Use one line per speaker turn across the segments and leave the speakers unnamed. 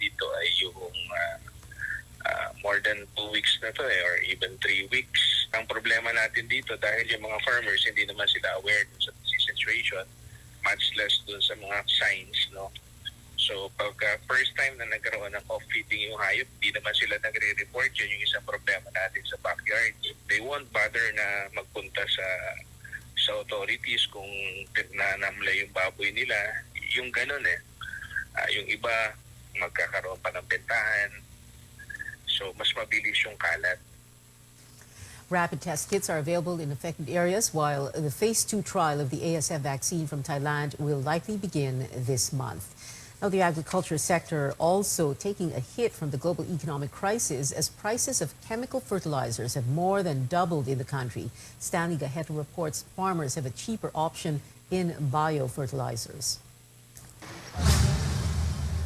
dito ay yung more than 2 weeks na to or even 3 weeks. Ang problema natin dito dahil yung mga farmers hindi naman sila aware sa situation, much less dun sa mga signs, no? So pag first time na nagkaroon ng off-feeding yung hayop, hindi naman sila nagre-report. Yun yung isang problema natin sa backyard. They won't bother na magpunta sa authorities kung nanamla yung baboy nila. Yung ganun yung iba magkakaroon pa ng bentahan. So mas mabilis yung kalat.
Rapid test kits are available in affected areas, while the Phase 2 trial of the ASF vaccine from Thailand will likely begin this month. Now, the agriculture sector also taking a hit from the global economic crisis as prices of chemical fertilizers have more than doubled in the country. Stanley Gaheto reports farmers have a cheaper option in biofertilizers.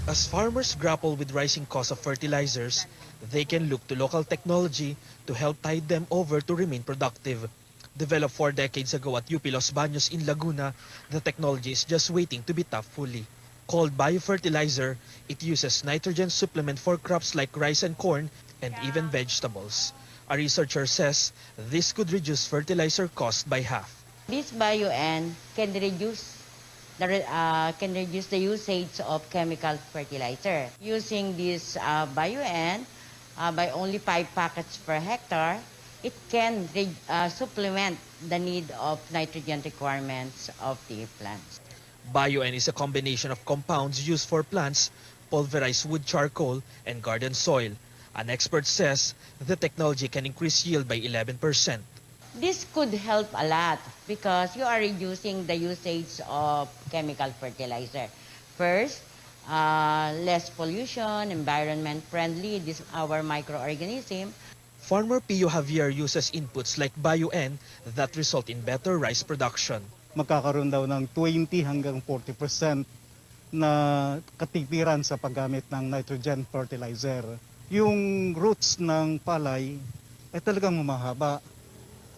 As farmers grapple with rising costs of fertilizers, they can look to local technology to help tide them over to remain productive. Developed 4 decades ago at UP Los Baños in Laguna, the technology is just waiting to be tapped fully. Called biofertilizer, it uses nitrogen supplement for crops like rice and corn and even vegetables. A researcher says this could reduce fertilizer cost by half.
This Bio-N can reduce the usage of chemical fertilizer. Using this Bio-N by only 5 packets per hectare, it can supplement the need of nitrogen requirements of the plants.
Bio-N is a combination of compounds used for plants, pulverized wood charcoal, and garden soil. An expert says the technology can increase yield by 11%.
This could help a lot because you are reducing the usage of chemical fertilizer. First, less pollution, environment friendly, this our microorganism.
Farmer Pio Javier uses inputs like Bio-N that result in better rice production.
Magkakaroon daw ng 20 hanggang 40% na katipiran sa paggamit ng nitrogen fertilizer. Yung roots ng palay ay talagang humahaba.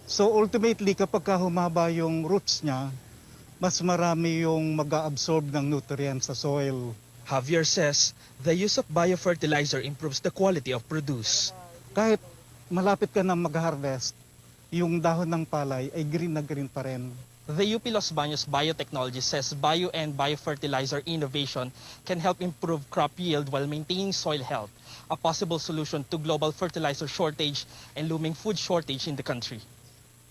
So ultimately, kapag humaba yung roots niya, mas marami yung mag-absorb ng nutrients sa soil.
Javier says the use of biofertilizer improves the quality of produce.
Kahit malapit ka na mag-harvest, yung dahon ng palay ay green na green pa rin.
The UP Los Baños Biotechnology says Bio-N biofertilizer innovation can help improve crop yield while maintaining soil health, a possible solution to global fertilizer shortage and looming food shortage in the country.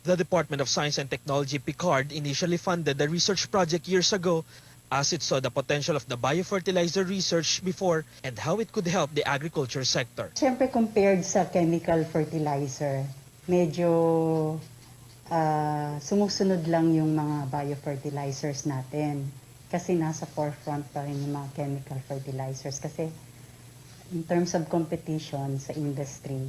The Department of Science and Technology, PICARD, initially funded the research project years ago as it saw the potential of the biofertilizer research before and how it could help the agriculture sector.
Siyempre compared sa chemical fertilizer, medyo sumusunod lang yung mga biofertilizers natin kasi nasa forefront pa rin yung mga chemical fertilizers kasi in terms of competition sa industry.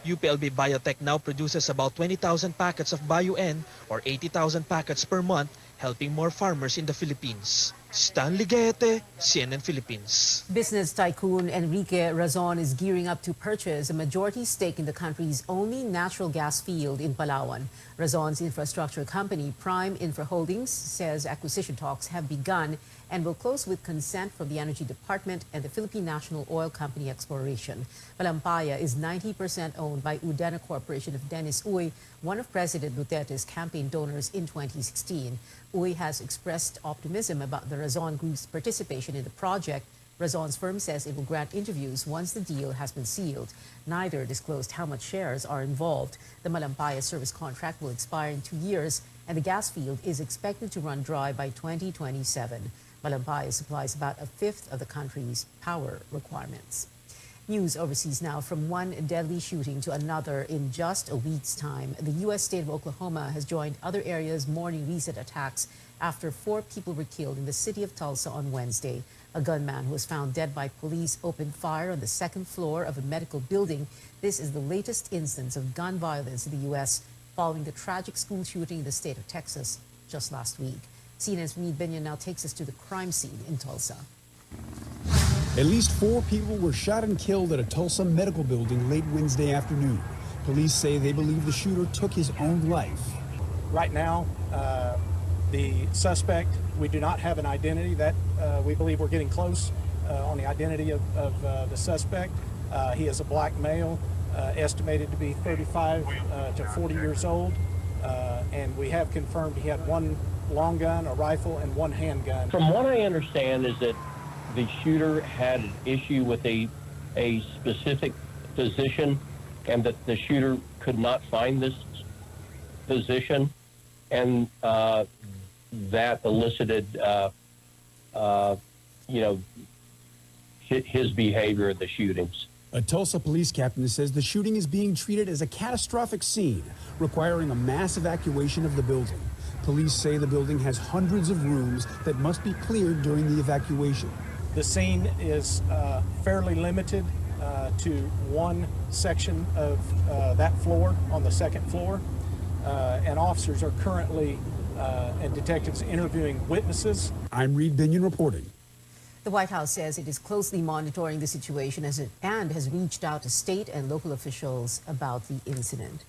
UPLB Biotech now produces about 20,000 packets of Bio-N or 80,000 packets per month, helping more farmers in the Philippines. Stanley Gaete, CNN Philippines.
Business tycoon Enrique Razon is gearing up to purchase a majority stake in the country's only natural gas field in Palawan. Razon's infrastructure company, Prime Infra Holdings, says acquisition talks have begun and will close with consent from the Energy Department and the Philippine National Oil Company Exploration. Malampaya is 90% owned by Udena Corporation of Dennis Uy, one of President Duterte's campaign donors in 2016. Uy has expressed optimism about the Razon Group's participation in the project. Razon's firm says it will grant interviews once the deal has been sealed. Neither disclosed how much shares are involved. The Malampaya service contract will expire in 2 years, and the gas field is expected to run dry by 2027. Malampaya supplies about a fifth of the country's power requirements. News overseas now. From one deadly shooting to another in just a week's time, the U.S. state of Oklahoma has joined other areas mourning recent attacks after 4 people were killed in the city of Tulsa on Wednesday. A gunman who was found dead by police opened fire on the 2nd floor of a medical building. This is the latest instance of gun violence in the U.S. following the tragic school shooting in the state of Texas just last week. CNN's Reed Binion now takes us to the crime scene in Tulsa.
At least 4 people were shot and killed at a Tulsa medical building late Wednesday afternoon. Police say they believe the shooter took his own life.
Right now, the suspect, we do not have an identity. That we believe we're getting close on the identity of the suspect. He is a black male, estimated to be 35 to 40 years old, and we have confirmed he had one long gun, a rifle, and one handgun.
From what I understand is that the shooter had an issue with a specific physician, and that the shooter could not find this physician, and that elicited, his behavior at the shootings.
A Tulsa police captain says the shooting is being treated as a catastrophic scene, requiring a mass evacuation of the building. Police say the building has hundreds of rooms that must be cleared during the evacuation.
The scene is fairly limited to one section of that floor on the second floor, and officers are currently and detectives interviewing witnesses.
I'm Reed Binion reporting.
The White House says it is closely monitoring the situation and has reached out to state and local officials about the incident.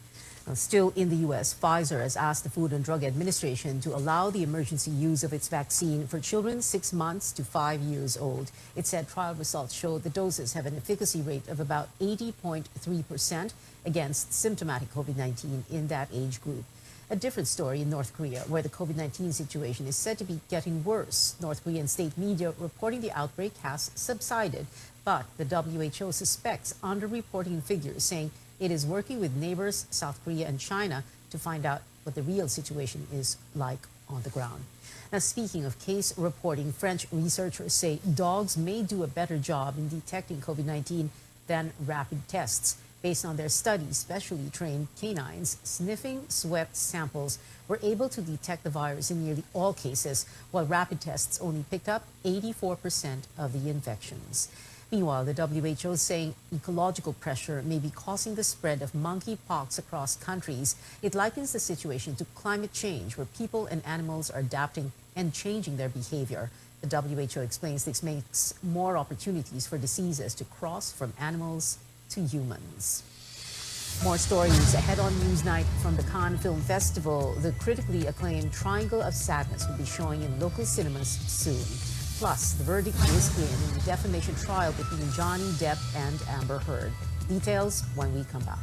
Now, still in the U.S., Pfizer has asked the Food and Drug Administration to allow the emergency use of its vaccine for children 6 months to 5 years old. It said trial results showed the doses have an efficacy rate of about 80.3% against symptomatic COVID-19 in that age group. A different story in North Korea, where the COVID-19 situation is said to be getting worse. North Korean state media reporting the outbreak has subsided, but the WHO suspects underreporting figures, saying it is working with neighbors South Korea and China to find out what the real situation is like on the ground. Now, speaking of case reporting, French researchers say dogs may do a better job in detecting COVID-19 than rapid tests. Based on their study, specially trained canines sniffing sweat samples were able to detect the virus in nearly all cases, while rapid tests only picked up 84% of the infections. Meanwhile, the WHO is saying ecological pressure may be causing the spread of monkeypox across countries. It likens the situation to climate change, where people and animals are adapting and changing their behavior. The WHO explains this makes more opportunities for diseases to cross from animals to humans. More stories ahead on Newsnight from the Cannes Film Festival. The critically acclaimed Triangle of Sadness will be showing in local cinemas soon. Plus, the verdict is in the defamation trial between Johnny Depp and Amber Heard. Details when we come back.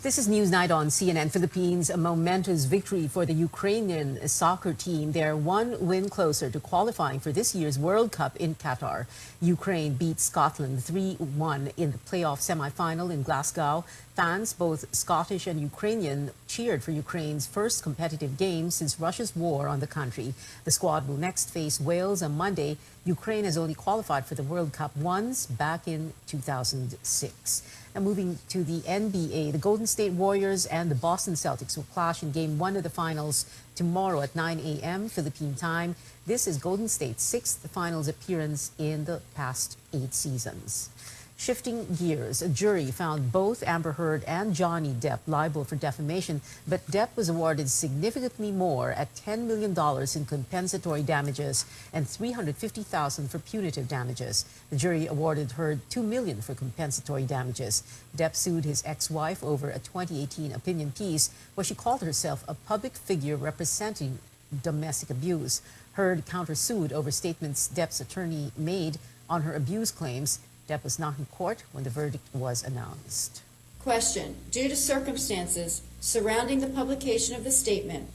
This is Newsnight on CNN Philippines. A momentous victory for the Ukrainian soccer team. They're one win closer to qualifying for this year's World Cup in Qatar. Ukraine beat Scotland 3-1 in the playoff semifinal in Glasgow. Fans, both Scottish and Ukrainian, cheered for Ukraine's first competitive game since Russia's war on the country. The squad will next face Wales on Monday. Ukraine has only qualified for the World Cup once, back in 2006. Now moving to the NBA, the Golden State Warriors and the Boston Celtics will clash in Game 1 of the finals tomorrow at 9 a.m. Philippine time. This is Golden State's sixth finals appearance in the past 8 seasons. Shifting gears, a jury found both Amber Heard and Johnny Depp liable for defamation, but Depp was awarded significantly more at $10 million in compensatory damages and $350,000 for punitive damages. The jury awarded Heard $2 million for compensatory damages. Depp sued his ex-wife over a 2018 opinion piece where she called herself a public figure representing domestic abuse. Heard countersued over statements Depp's attorney made on her abuse claims. Depp was not in court when the verdict was announced.
Question. Due to circumstances surrounding the publication of the statement,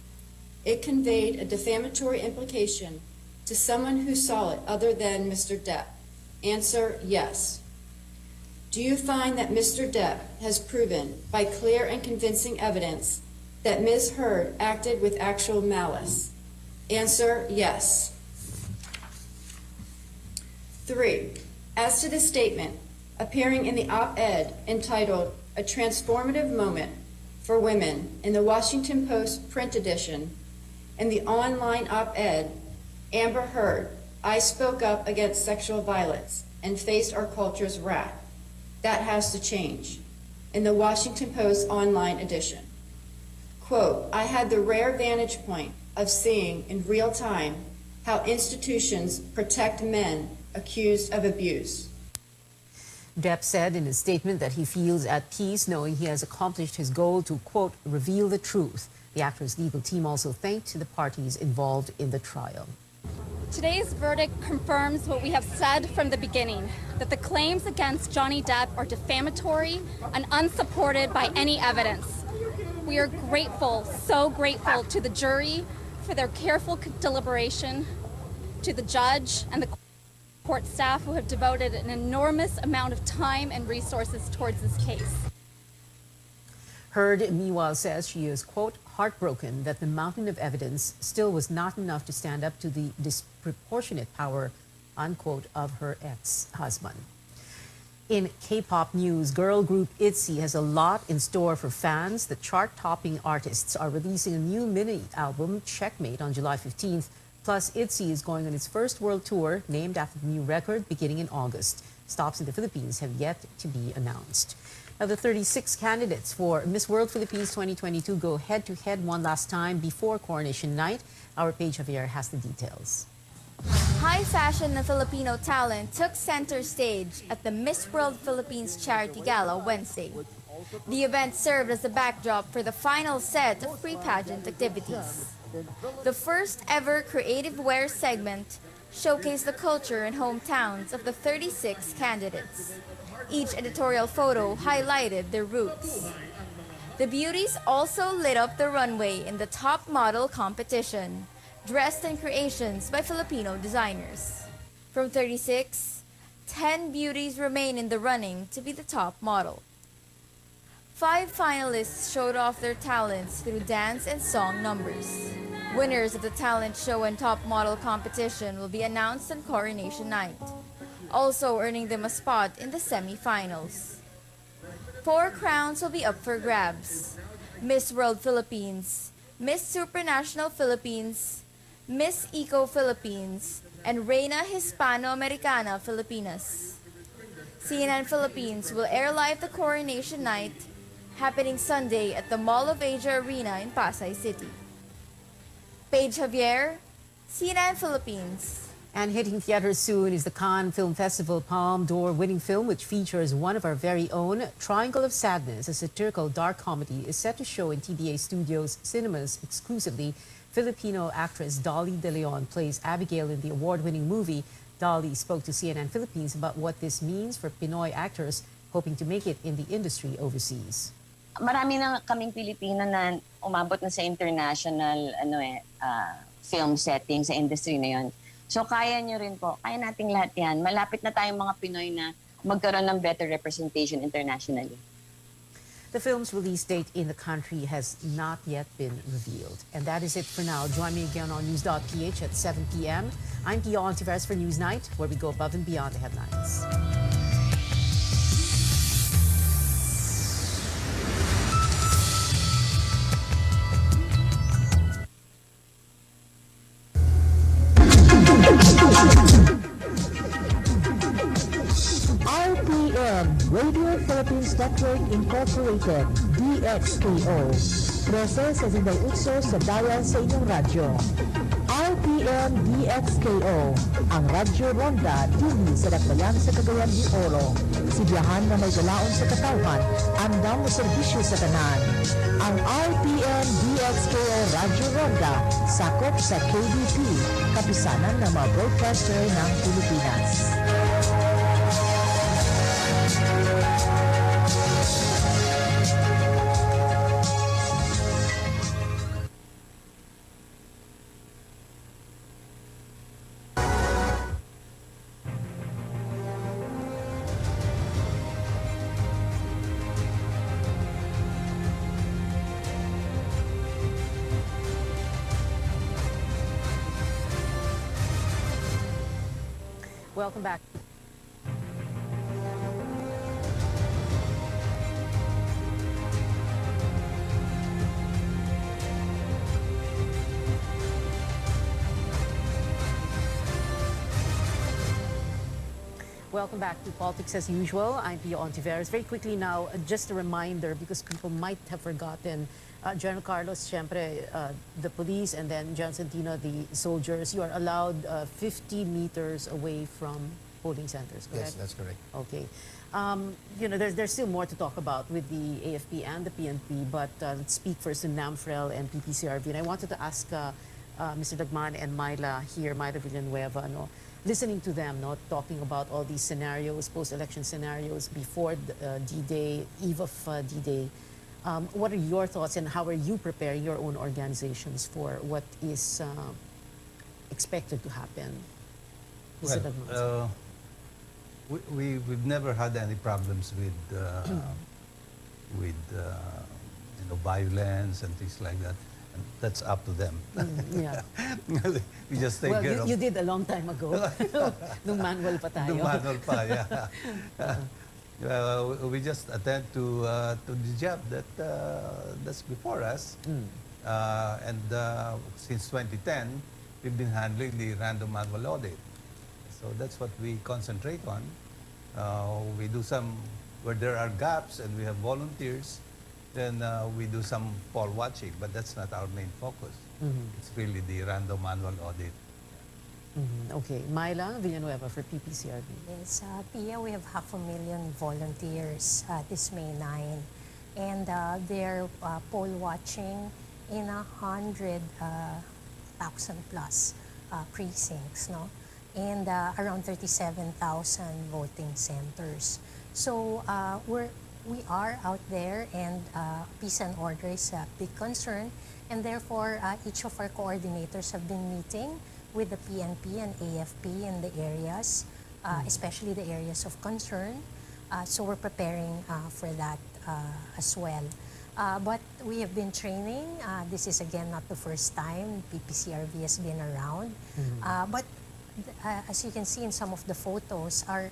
it conveyed a defamatory implication to someone who saw it other than Mr. Depp. Answer, yes. Do you find that Mr. Depp has proven by clear and convincing evidence that Ms. Heard acted with actual malice? Answer, yes. 3. As to the statement appearing in the op-ed entitled A Transformative Moment for Women in the Washington Post print edition and the online op-ed, Amber Heard, I spoke up against sexual violence and faced our culture's wrath. That has to change. In the Washington Post online edition. Quote, I had the rare vantage point of seeing in real time how institutions protect men accused of abuse.
Depp said in his statement that he feels at peace knowing he has accomplished his goal to, quote, reveal the truth. The actor's legal team also thanked the parties involved in the trial.
Today's verdict confirms what we have said from the beginning, that the claims against Johnny Depp are defamatory and unsupported by any evidence. We are grateful, so grateful to the jury for their careful deliberation, to the judge and the court staff who have devoted an enormous amount of time and resources towards this case.
Heard, meanwhile, says she is, quote, heartbroken that the mountain of evidence still was not enough to stand up to the disproportionate power, unquote, of her ex-husband. In K-pop news, girl group ITZY has a lot in store for fans. The chart-topping artists are releasing a new mini-album, Checkmate, on July 15th. Plus, ITZY is going on its first world tour, named after the new record, beginning in August. Stops in the Philippines have yet to be announced. Now, the 36 candidates for Miss World Philippines 2022 go head-to-head one last time before Coronation Night. Our Paige Javier has the details.
High fashion and Filipino talent took center stage at the Miss World Philippines Charity Gala Wednesday. The event served as the backdrop for the final set of pre-pageant activities. The first ever creative wear segment showcased the culture and hometowns of the 36 candidates. Each editorial photo highlighted their roots. The beauties also lit up the runway in the top model competition, dressed in creations by Filipino designers. From 36, 10 beauties remain in the running to be the top model. 5 finalists showed off their talents through dance and song numbers. Winners of the talent show and top model competition will be announced on Coronation Night, also earning them a spot in the semi-finals. 4 crowns will be up for grabs: Miss World Philippines, Miss Supranational Philippines, Miss Eco Philippines, and Reina Hispano-Americana Filipinas. CNN Philippines will air live the Coronation Night, happening Sunday at the Mall of Asia Arena in Pasay City. Paige Javier, CNN Philippines.
And hitting theaters soon is the Cannes Film Festival Palme d'Or winning film, which features one of our very own. Triangle of Sadness, a satirical dark comedy, is set to show in TBA Studios cinemas exclusively. Filipino actress Dolly De Leon plays Abigail in the award-winning movie. Dolly spoke to CNN Philippines about what this means for Pinoy actors hoping to make it in the industry overseas.
marami na kaming Pilipino na umabot na sa international film setting sa industry na yon. So kaya nyo rin po, kaya nating lahat yan. Malapit na tayong mga Pinoy na magkaroon ng better representation internationally.
The film's release date in the country has not yet been revealed. And that is it for now. Join me again on news.ph at 7 p.m. I'm Pia Ontiveros for Newsnight, where we go above and beyond the headlines.
RPN, Radio Philippines Network Incorporated, DXKO. 13 sa Zindang Utso sa Dayan sa inyong radyo. RPN DXKO, ang Radyo Ronda, dili sa Dakbayan sa Cagayan de Oro. Sibiyahan na may galaon sa katawhan, andam mo serbisyo sa tanan. Ang RPN DXKO Radyo Ronda, sakop sa KBP, kapisanan ng mga broadcaster ng Pilipinas.
Welcome back. Welcome back to Politics as Usual. I'm Pia Ontiveros. Very quickly now, just a reminder, because people might have forgotten, General Carlos, siyempre, the police, and then General Santino, the soldiers, you are allowed 50 meters away from polling centers, correct?
Yes, that's correct.
Okay. You know, there's still more to talk about with the AFP and the PNP, but let's speak first to NAMFREL and PPCRV. And I wanted to ask Mr. Dagman and Myla here, Myla Villanueva, no, listening to them, no, talking about all these scenarios, post-election scenarios before D-Day, eve of D-Day. What are your thoughts, and how are you preparing your own organizations for what is expected to happen? Mr. Dagman.
Well, we've never had any problems with violence and things like that. And that's up to them.
Yeah.
We just take care of.
You did a long time ago. Nung manual pa tayo.
Nung manual pa, yeah. We just attend to the job that's before us. And since 2010, we've been handling the random manual audit. So that's what we concentrate on. We do some, where there are gaps and we have volunteers, then we do some poll watching, but that's not our main focus. It's really the random manual audit.
Okay. Myla Villanueva for PPCRB.
Yes, Pia, we have 500,000 volunteers this May 9, and they're poll watching in 100,000 plus precincts, no? And around 37,000 voting centers. So we are out there, and peace and order is a big concern, and therefore each of our coordinators have been meeting with the PNP and AFP in the areas, especially the areas of concern. So we're preparing for that as well. But we have been training. This is again not the first time PPCRV has been around. But as you can see in some of the photos, our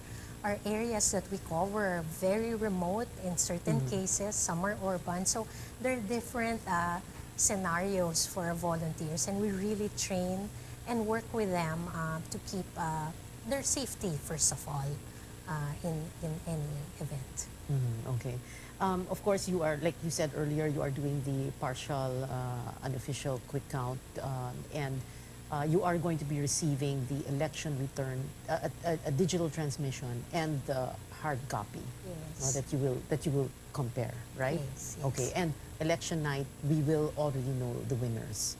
areas that we cover are very remote in certain cases. Some are urban. So there are different scenarios for our volunteers, and we really train and work with them to keep their safety, first of all, in any event.
Okay. Of course, you are, like you said earlier, you are doing the partial, unofficial quick count, and you are going to be receiving the election return, a digital transmission, and the hard copy.
Yes.
That you will compare, right?
Yes, yes.
Okay. And election night, we will already know the winners.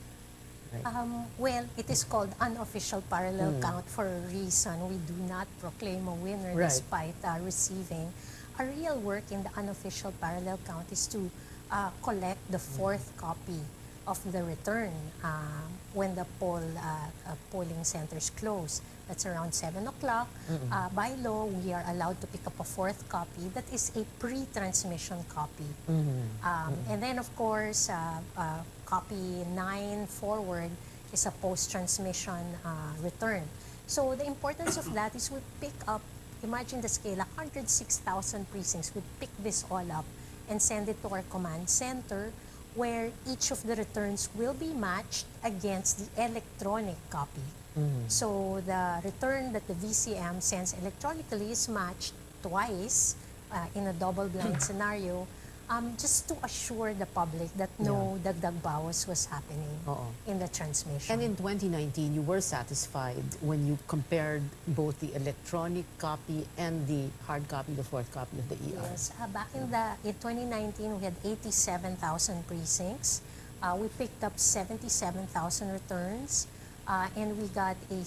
Right.
Well, it is called unofficial parallel count for a reason. We do not proclaim a winner
Right.
despite receiving. Our real work in the unofficial parallel count is to collect the fourth copy of the return when the polling centers close. That's around 7 o'clock. By law, we are allowed to pick up a fourth copy that is a pre-transmission copy. And then, of course, copy 9 forward is a post-transmission return. So the importance of that is we pick up, imagine the scale, 106,000 precincts. We pick this all up and send it to our command center, where each of the returns will be matched against the electronic copy. So the return that the VCM sends electronically is matched twice in a double-blind scenario, just to assure the public that no dagdag bawas was happening in the transmission.
And in 2019, you were satisfied when you compared both the electronic copy and the hard copy, the fourth copy of the ER?
Yes, back in 2019, we had 87,000 precincts. We picked up 77,000 returns, and we got a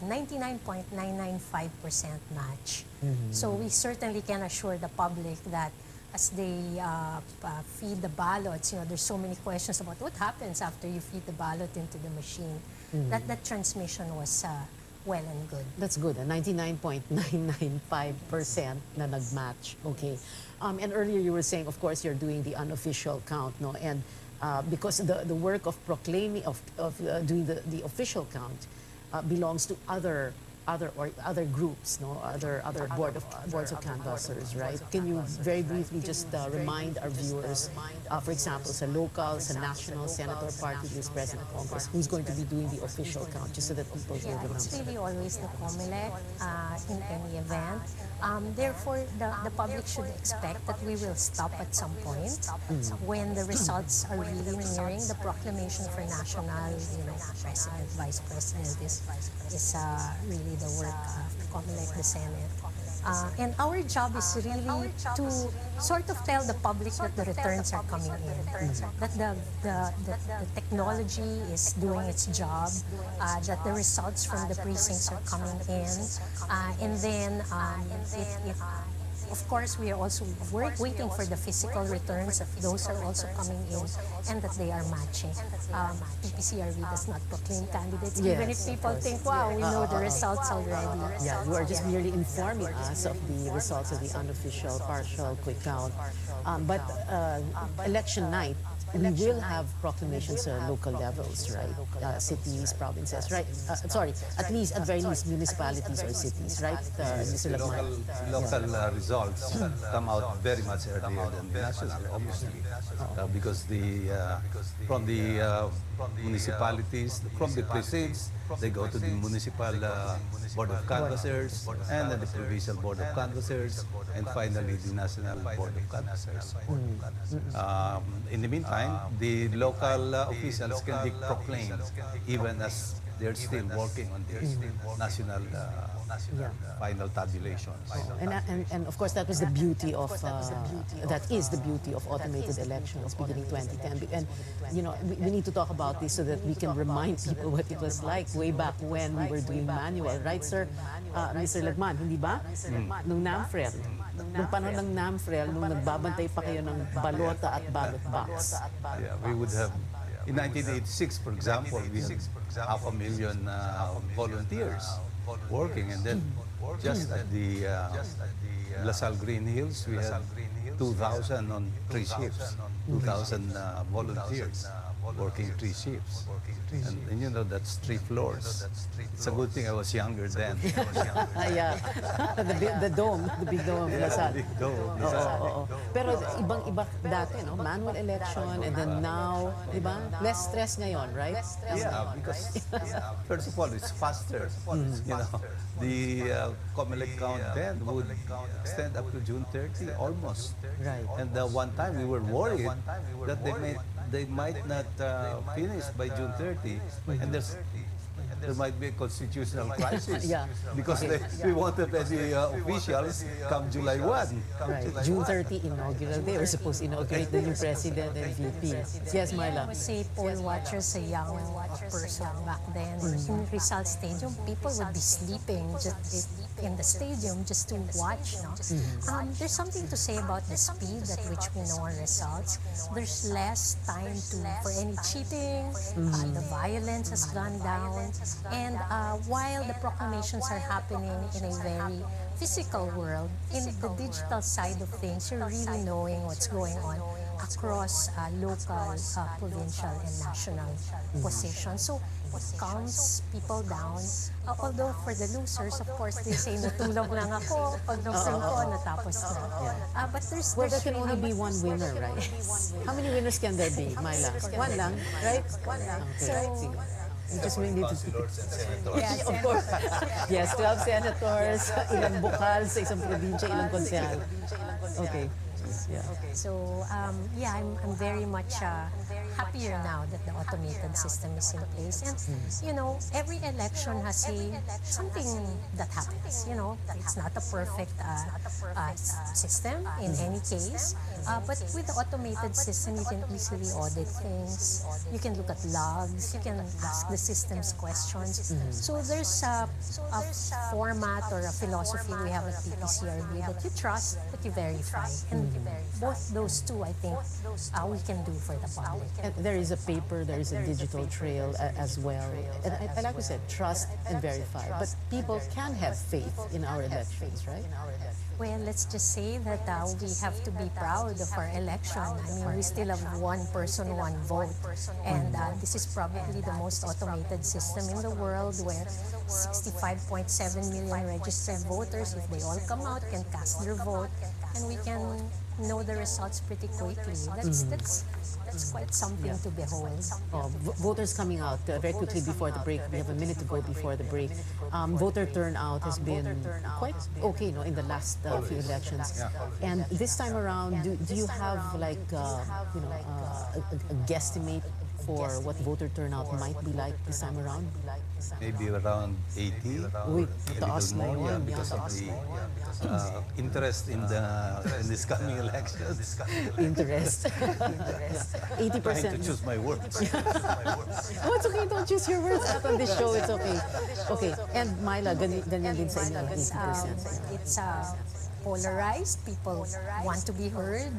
99.995% match. So we certainly can assure the public that as they feed the ballots, there's so many questions about what happens after you feed the ballot into the machine. That transmission was well and good.
That's good, 99.995% na nag-match. Okay. And earlier you were saying, of course, you're doing the unofficial count, no? And because the work of proclaiming, of doing the official count belongs to other groups, no, other boards of canvassers, right? Can you very briefly just remind our viewers, for example, sa local, sa national, senator, party list, president, Congress, who's going to be doing the official count, just so that people will remember?
It's really always the COMELEC in any event. Therefore, the public should expect that we will stop at some point when the results are really nearing. The proclamation for national, president, vice president is really the work of the COMELEC, the Senate. And our job is really to sort of tell the public that the returns are coming in, that the technology is doing its job, that the results from the precincts are coming in, and then of course, we are also waiting for the physical returns, if those are also coming in, and that they are matching. PPCRV does not proclaim candidates, even if people think, wow, we know the results already.
Yeah, you are just merely informing us of the results of the unofficial, partial, quick count. But election night, we will have proclamations at local levels, right? Cities, provinces, right? Sorry, at very least municipalities or cities, right? Mr. Lagman?
Local results come out very much earlier than the national, obviously, because from the municipalities, from the precincts, they go to the municipal board of canvassers, and then the provincial board of canvassers, and finally the national board of canvassers. In the meantime, the local officials can be proclaimed even as they're still working on the national final tabulation.
And of course, that was the beauty of that is the beauty of automated elections beginning 2010. And we need to talk about this so that we can remind people what it was like way back when we were doing manual, right, sir? Mr. Lagman, hindi ba? Nung NAMFREL. Nung panahon ng NAMFREL, nung nagbabantay pa kayo ng balota at ballot box.
Yeah, we would have, in 1986, for example, we had 500,000 volunteers working, and then just at the LaSalle Green Hills, we had 2,000 on 3 shifts, 2,000 volunteers working 3 shifts. And that's 3 floors. It's a good thing I was younger then.
Yeah. The dome, the big dome of LaSalle.
Big dome.
Oo. Pero ibang-iba dati, no? Manual election, and then now, di ba? Less stress ngayon, right?
Yeah, because first of all, it's faster. The COMELEC count then would extend up to June 30, almost.
Right.
And one time we were worried that they might not finish by June 30, and there might be a constitutional crisis.
Yeah.
Because we won't have any officials come July 1.
Right. June 30, inaugural day. We're supposed to inaugurate the new president and VP. Yes, Myla.
I would say poll watchers, a young person back then. In Rizal Stadium, people would be sleeping just in the stadium just to watch. No? There's something to say about the speed at which we know our results. There's less time for any cheating. The violence has gone down. And while the proclamations are happening in a very physical world, in the digital side of things, you're really knowing what's going on across local, provincial, and national positions. So it calms people down. Although for the losers, of course, they say natulog lang ako, pag nagsing ko, natapos na. But
Well, there can only be one winner, right? How many winners can there be, Myla? One lang, right? Okay. You just really need to...
Yes,
of course. Yes, 12 senators, ilang bukal sa isang probinsya, ilang konsehal. Okay. Yeah.
So, I'm very much happier now that the automated system is in place. And, you know, every election has something that happens. You know, it's not a perfect system in any case. But with the automated system, you can easily audit things. You can look at logs. You can ask the systems questions. So there's a format or a philosophy we have at PPCRB that you trust, that you verify. And both those two, I think, we can do for the public.
And there is a paper, there is a digital trail as well. And like we said, trust and verify. But people can have faith in our elections, right?
Well, let's just say that we have to be proud of our election. I mean, we still have one person, one vote. And this is probably the most automated system in the world where 65.7 million registered voters, if they all come out, can cast their vote. And we can know the results pretty quickly. That's quite something to behold.
Voters coming out very quickly before the break. We have a minute to go before the break. Voter turnout has been quite okay, no, in the last few elections. And this time around, do you have like a guesstimate for what voter turnout might be like this time around?
Maybe around 80, or a little more, because of the interest in this coming elections.
Interest. 80%.
Trying to choose my words.
Oh, it's okay. Don't choose your words. Not on this show. It's okay. Okay. And Myla, ganyan din sa inyo, 80%.
It's polarized. People want to be heard.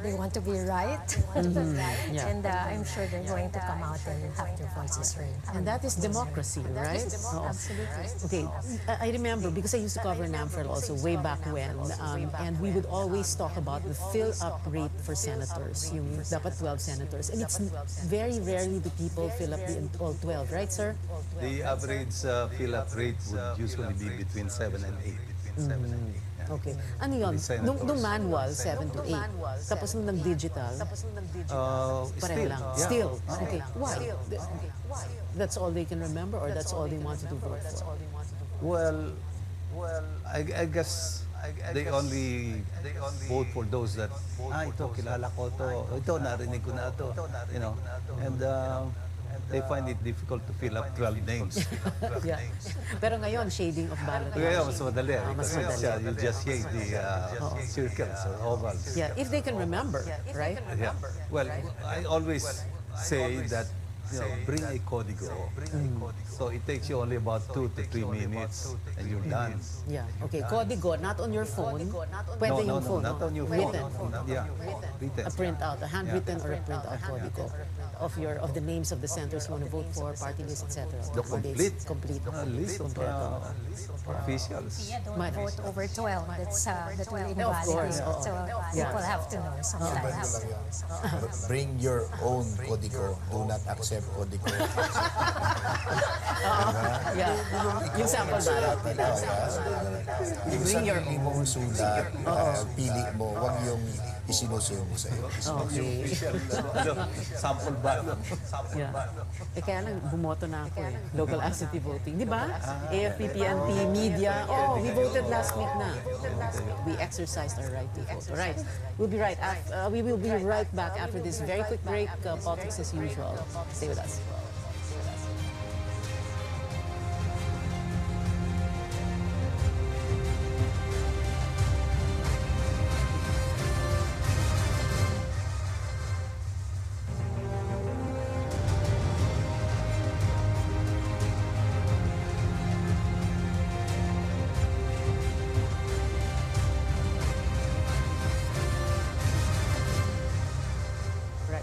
They want to be right.
Yeah.
And I'm sure they're going to come out and have their voices heard.
And that is democracy, right?
Absolutely.
Okay, I remember because I used to cover NAMFREL also way back when, and we would always talk about the fill-up rate for senators, yung dapat 12 senators. And it's very rarely do people fill up all 12, right, sir?
The average fill-up rate would usually be between 7 and 8.
Okay. Ano yun? Nung manual, 7 to 8. Tapos nung nag-digital, pareho lang.
Yeah.
Still. Okay. Why? That's all they can remember or that's all they wanted to vote for?
Well, I guess they only vote for those that, ito, kilala ko to, ito, narinig ko na to, you know, and they find it difficult to fill up 12 names.
Yeah. Pero ngayon, shading of ballot.
Kaya mas madali.
Mas madali.
You just shade the circles or ovals.
Yeah, if they can remember, right?
Yeah. Well, I always say that, bring a código. So it takes you only about 2 to 3 minutes and you're done.
Yeah. Okay. Código, not on your phone. Pwede yung phone.
Not on your phone.
Written.
Yeah. Written.
A printout, a handwritten or a printout código of the names of the senators you want to vote for, party list, etc.
The complete list of officials.
Don't vote over 12. That will invalidate.
Of course.
So people have to know sometimes.
Bring your own código. Do not accept código.
Yeah. Yung sample ballot.
Bring your own sulat. Pili mo. Huwag yung isinusunod mo sa'yo.
Okay.
Sample ballot.
Yeah. Kaya lang, bumoto na ako eh. Local absentee voting. Di ba? AFP, PNP, media. Oh, we voted last week na. We exercised our right to vote. All right. We'll be right. We will be right back after this very quick break. Politics as usual. Stay with us.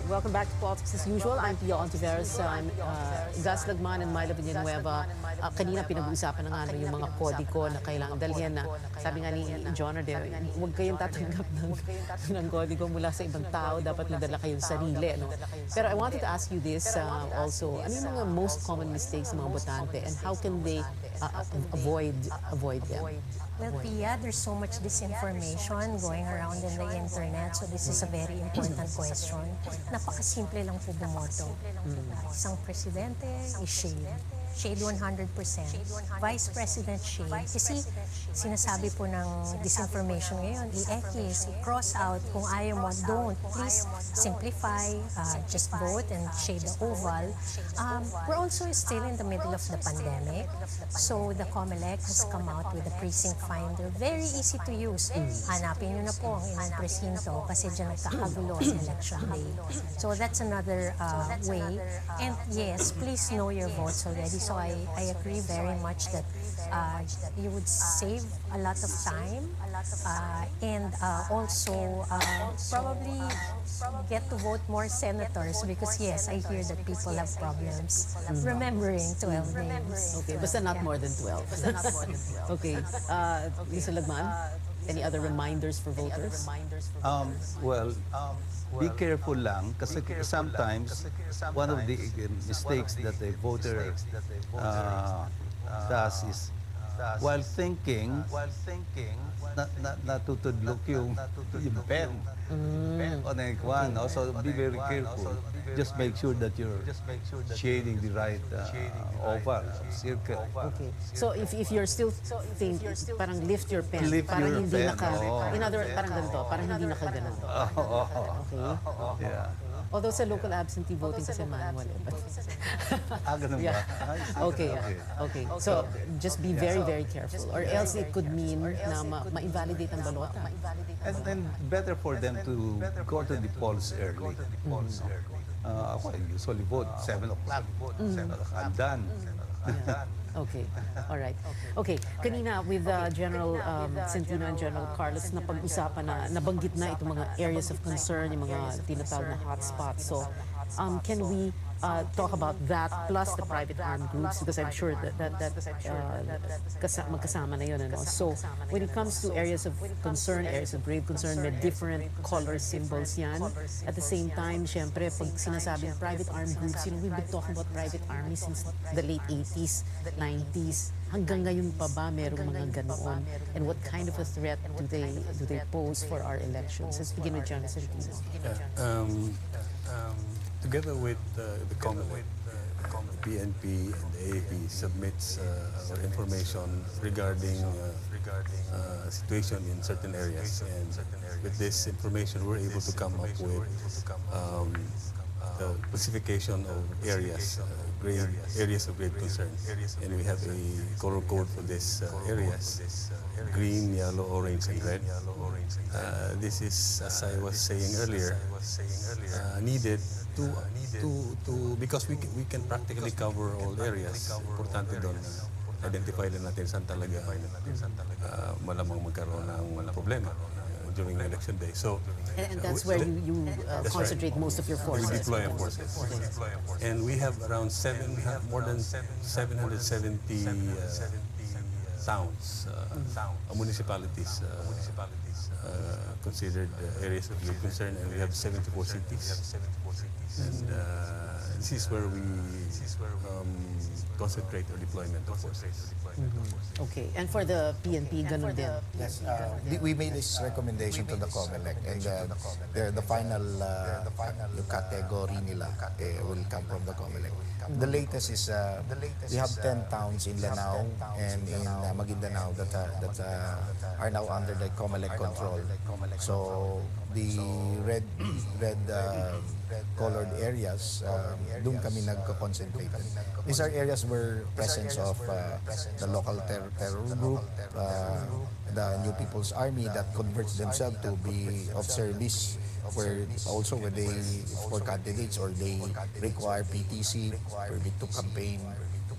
Welcome back to Politics as Usual. I'm Pia Ontiveros. Gas Lagman and Milo Villanueva. Kanina pinag-uusapan na nga yung mga kodiko na kailangan dalhin na sabi nga ni John Arde, huwag kayong tatanggap ng kodiko mula sa ibang tao. Dapat madala kayong sarili. No? Pero I wanted to ask you this also. Ano yung mga most common mistakes ng mga botante and how can they avoid them?
Well, Pia, there's so much disinformation going around in the internet, so this is a very important question. Napakasimple lang po bumoto. Isang presidente, i-shade. Shade 100%. Vice President shade. Kasi sinasabi po ng disinformation ngayon, i-X, i-cross out. Kung ayaw mo, don't. Please simplify, just vote and shade the oval. We're also still in the middle of the pandemic. So the COMELEC has come out with a precinct finder. Very easy to use. Hanapin nyo na po ang inyong presinto kasi dyan nagkakagulo sa election day. So that's another way. And yes, please know your votes already. So I agree very much that you would save a lot of time and also probably get to vote more senators because yes, I hear that people have problems remembering 12 names.
Okay, basta not more than 12. Okay, Lisa Lagman, any other reminders for voters?
Well, be careful lang kasi sometimes one of the mistakes that a voter does is while thinking natutudlok yung pen on a kwan, no? So be very careful. Just make sure that you're shading the right oval, circle.
Okay. So if you're still thinking, parang lift your pen.
Lift
parang
your
hindi
pen,
in other words, parang ganito, parang hindi nakaganon. Okay.
Yeah.
Although sa local absentee voting kasi manual but
Ganun ba?
Okay. Okay. So just be very, very careful or else it could mean na ma-invalidate ang balota.
And then better for them to go to the polls early. Ako, I usually vote 7 o'clock. I'm done.
Okay. All right. Okay. Kanina with General Centino and General Carlos na pag-usapan na nabanggit na itong mga areas of concern, yung mga tinatawag na hotspots. So can we talk about that plus the private armed groups because I'm sure that magkasama na yun. Ano? So when it comes to areas of concern, areas of grave concern, may different color symbols yan. At the same time, syempre, pag sinasabing private armed groups, we've been talking about private army since the late 80s, 90s. Hanggang ngayon pa ba merong mga ganoon? And what kind of a threat do they pose for our elections? Let's begin with John Centino.
Together with the COMELEC, PNP and the AAP submits our information regarding situation in certain areas. And with this information, we're able to come up with the classification of areas, areas of grave concern. And we have a color code for these areas: green, yellow, orange, and red. This is, as I was saying earlier, needed to because we can practically cover all areas. Importante doon identify din natin saan talaga malamang magkaroon ng problema during election day. So
and that's where you concentrate most of your forces.
We deploy our forces. And we have around more than 770 towns, municipalities considered areas of great concern, and we have 74 cities. And this is where we concentrate our deployment of forces.
Okay, and for the PNP, ganun din.
Yes, we made this recommendation to the COMELEC, and the final category nila will come from the COMELEC. The latest is we have 10 towns in Lanao and in Maguindanao that are now under the COMELEC control. So the red colored areas, doon kami nagko-concentrate. These are areas where presence of the local terror group, the New People's Army that converts themselves to be of service, where also when they for candidates or they require PTC, permit to campaign.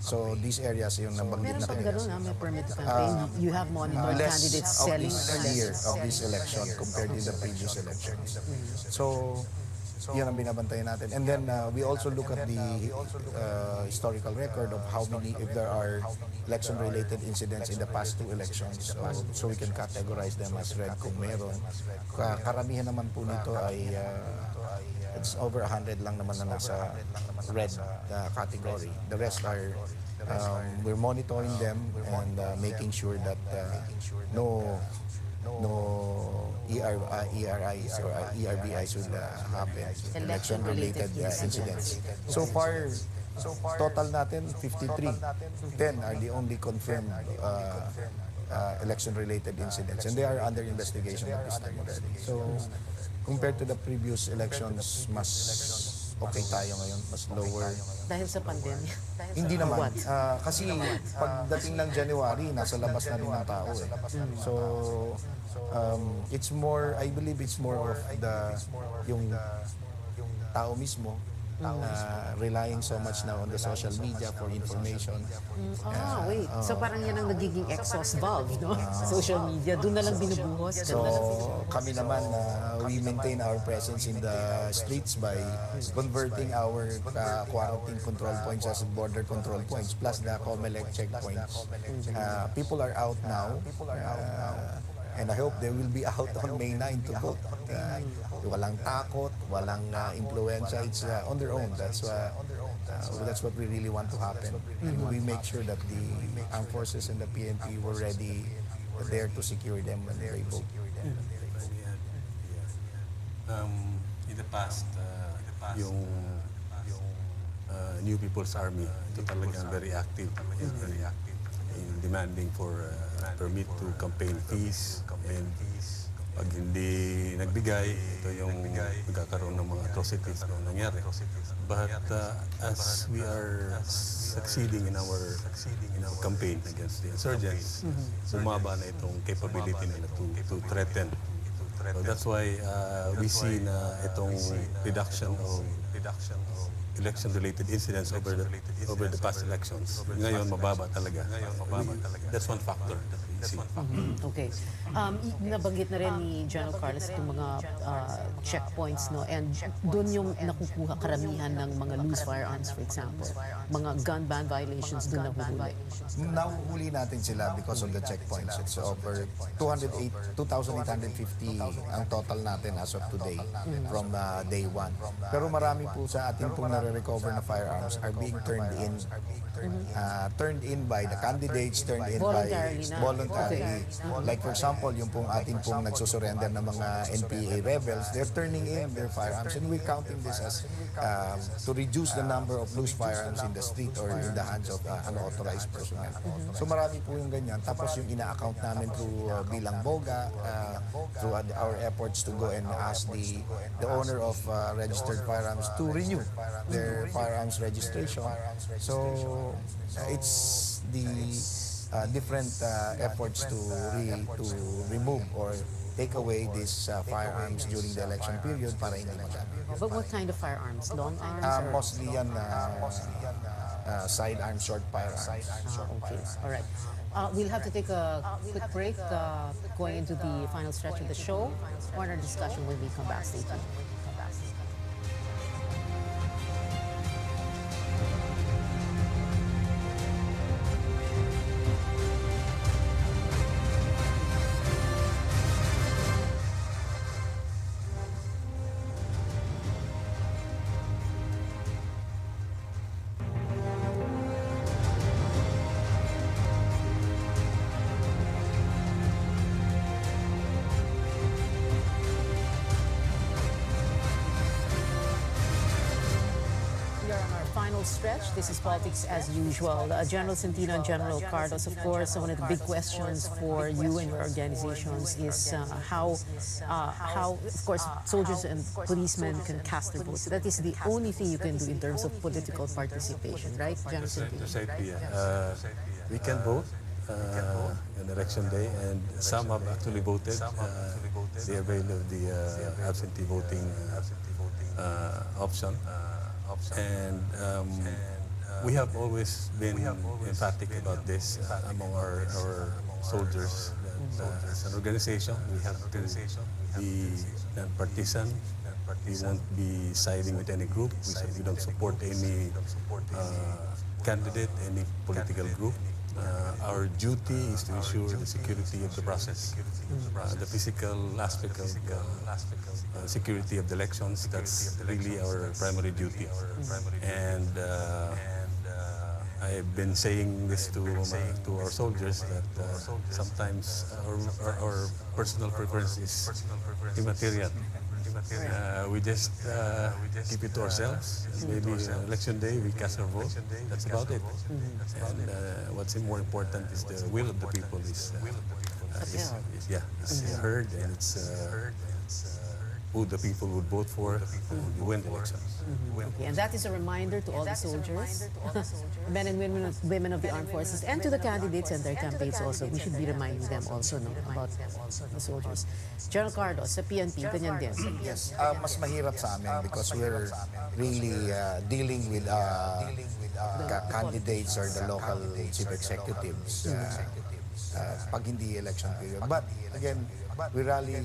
So these areas yung nabanggit na kanina.
May permit to campaign. You have monitored candidates selling
of this election compared to the previous elections. So yun ang binabantayan natin. And then we also look at the historical record of how many, if there are election-related incidents in the past 2 elections, so we can categorize them as red kung meron. Karamihan naman po nito ay it's over 100 lang naman na nasa red category. The rest are we're monitoring them and making sure that no ERIs or ERBIs will happen, election-related incidents. So far, total natin 53. 10 are the only confirmed election-related incidents, and they are under investigation at this time already. So, compared to the previous elections, mas okay tayo ngayon, mas lower.
Dahil sa pandemya?
Hindi naman. Kasi pagdating ng January, nasa labas na rin ng tao eh. So, it's more, I believe it's more of yung tao mismo, relying so much now on the social media for information.
Wait. So parang yan ang nagiging exhaust valve, no? Social media, doon na lang binubuhos.
So, kami naman, we maintain our presence in the streets by converting our quarantine control points as border control points, plus the COMELEC checkpoints. People are out now, and I hope they will be out on May 9 to vote. Walang takot, walang influensya. It's on their own. That's what we really want to happen. And we make sure that the armed forces and the PNP were ready, there to secure them when they vote.
In the past, yung New People's Army, ito talagang very active in demanding for permit to campaign fees. And pag hindi nagbigay, ito yung nagkakaroon ng mga atrocities na nangyari. But as we are succeeding in our campaign against the insurgents, bumaba na itong capability nila to threaten. So that's why we see na itong reduction of election-related incidents over the past elections. Ngayon, mababa talaga. That's one factor that we see.
Okay. Nabanggit na rin ni General Carlos itong mga checkpoints, no? And doon yung nakukuha karamihan ng mga loose firearms, for example. Mga gun ban violations doon nahuhuli.
Nahuhuli natin sila because of the checkpoints. It's over 2,850 ang total natin as of today from day 1. Pero marami po sa ating pong nare-recover na firearms are being turned in by the candidates, turned in by voluntarily. Like for example, yung pong ating pong nagsusurrender ng mga NPA rebels, they're turning in their firearms, and we're counting this as to reduce the number of loose firearms in the street or in the hands of unauthorized personnel. So marami po yung ganyan. Tapos yung ina-account namin through bilang boga, through our efforts to go and ask the owner of registered firearms to renew their firearms registration. So it's the different efforts to remove or take away these firearms during the election period para hindi magamit.
But what kind of firearms? Long arms?
Mostly yan sidearm short firearms.
Okay. All right. We'll have to take a quick break going into the final stretch of the show. More on our discussion when we come back. Stay tuned. Stretch. This is Politics as Usual. General Centino and General Carlos, of course, one of the big questions for you and your organizations is how, of course, soldiers and policemen can cast their votes. That is the only thing you can do in terms of political participation, right, General Centino?
We can vote on election day, and some have actually voted. They avail of the absentee voting option. And we have always been emphatic about this among our soldiers. As an organization, we have to be non-partisan, We won't be siding with any group. We don't support any candidate, any political group. Our duty is to ensure the security of the process, the physical aspect of security of the elections. That's really our primary duty. And I've been saying this to our soldiers that sometimes our personal preference is immaterial. We just keep it to ourselves. Maybe election day we cast our vote. That's about it. And what's more important is the will of the people is heard, and it's who the people would vote for to win the elections.
Okay, and that is a reminder to all the soldiers, men and women of the armed forces, and to the candidates and their campaigns also. We should be reminding them also about the soldiers. General Carlos, sa PNP, ganyan din.
Yes, mas mahirap sa amin because we're really dealing with candidates or the local chief executives pag hindi election period. But again, we rally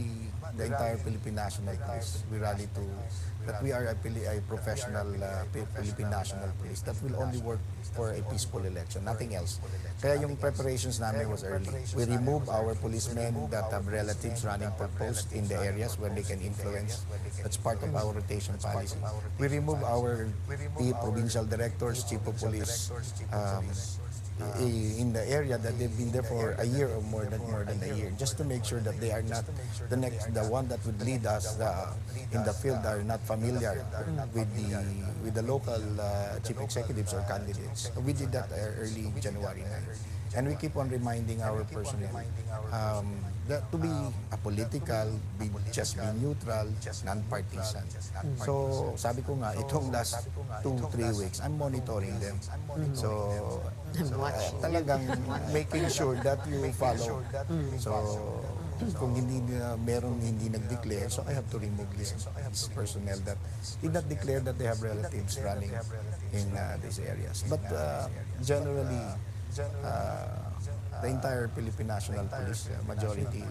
the entire Philippine National Police. We rally to that we are a professional Philippine National Police that will only work for a peaceful election, nothing else. Kaya yung preparations namin was early. We remove our policemen that have relatives running for post in the areas where they can influence. That's part of our rotation policy. We remove our provincial directors, chief of police, in the area that they've been there for a year or more than a year, just to make sure that they are not the one that would lead us in the field are not familiar with the local chief executives or candidates. We did that early January 9. And we keep on reminding our personnel that to be apolitical, just be neutral, non-partisan. So sabi ko nga, itong last 2-3 weeks, I'm monitoring them. So talagang making sure that you follow. So kung meron hindi nag-declare, so I have to remove this personnel that did not declare that they have relatives running in these areas. But generally, the entire Philippine National Police, majority,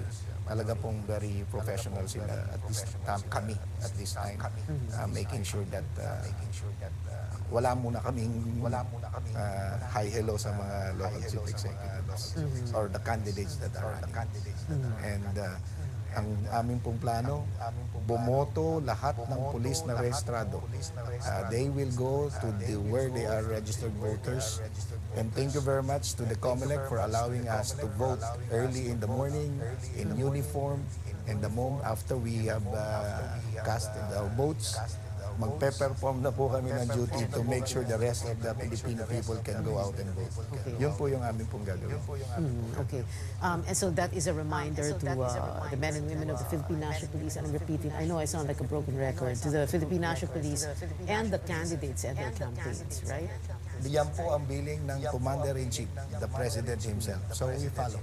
talaga pong very professional sila, at least kami at this time, making sure that wala muna kaming hi hello sa mga local chief executives or the candidates that are running. And ang aming pong plano, bumoto lahat ng pulis na rehistrado. They will go to where they are registered voters. And thank you very much to the COMELEC for allowing us to vote early in the morning, in uniform, and the moment after we have cast our votes, magpe-perform na po kami ng duty to make sure the rest of the Filipino people can go out and vote. Yun po yung aming pong gagawin.
Okay. And so that is a reminder to the men and women of the Philippine National Police, and I'm repeating, I know I sound like a broken record, to the Philippine National Police and the candidates and their campaigns, right?
Yan po ang billing ng Commander-in-Chief, the President himself. So we follow.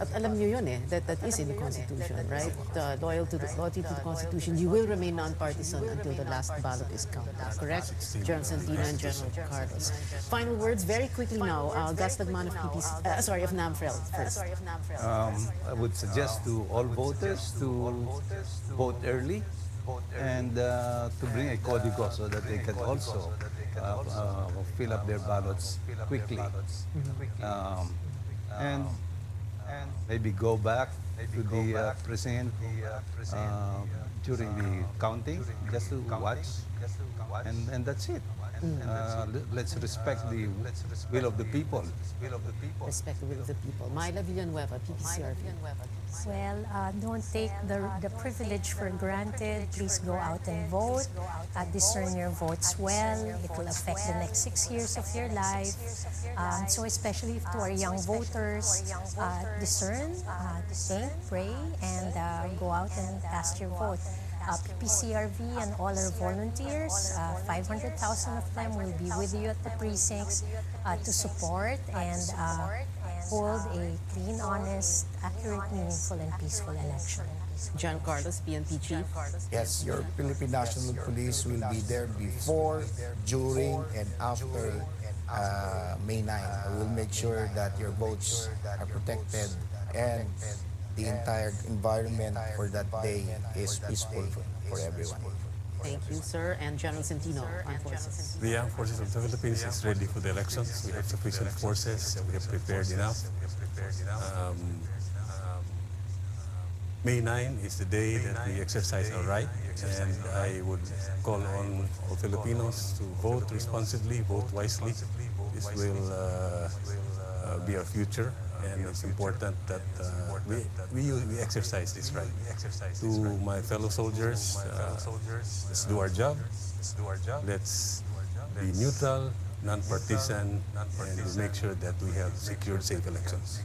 At alam niyo yun that is in the Constitution, right? Loyalty to the Constitution. You will remain non-partisan until the last ballot is counted, correct? General Santino and General Carlos. Final words, very quickly now. Gus Lagman of of NAMFREL first.
I would suggest to all voters to vote early and to bring a código so that they can also fill up their ballots quickly. And maybe go back to the precinct during the counting, just to watch, and that's it. Let's respect the will of the people.
Respect the will of the people. Myla Villanueva, PPCRP.
Well, don't take the privilege for granted. Please go out and vote. Discern your votes well. It will affect the next 6 years of your life. So especially to our young voters, discern, think, pray, and go out and cast your vote. PPCRV and all our volunteers, 500,000 of them will be with you at the precincts to support and hold a clean, honest, accurate, meaningful, and peaceful election.
John Carlos, PNP Chief.
Yes, your Philippine National Police will be there before, during, and after May 9. I will make sure that your votes are protected and the entire environment for that day is peaceful for everyone.
Thank you, sir. And General Centino, Armed Forces.
The Armed Forces of the Philippines is ready for the elections. We have sufficient forces. We have prepared enough. May 9 is the day that we exercise our right, and I would call on all Filipinos to vote responsibly, vote wisely. This will be our future, and it's important that we exercise this right. To my fellow soldiers, let's do our job. Let's be neutral, non-partisan, and we'll make sure that we have secured, safe elections.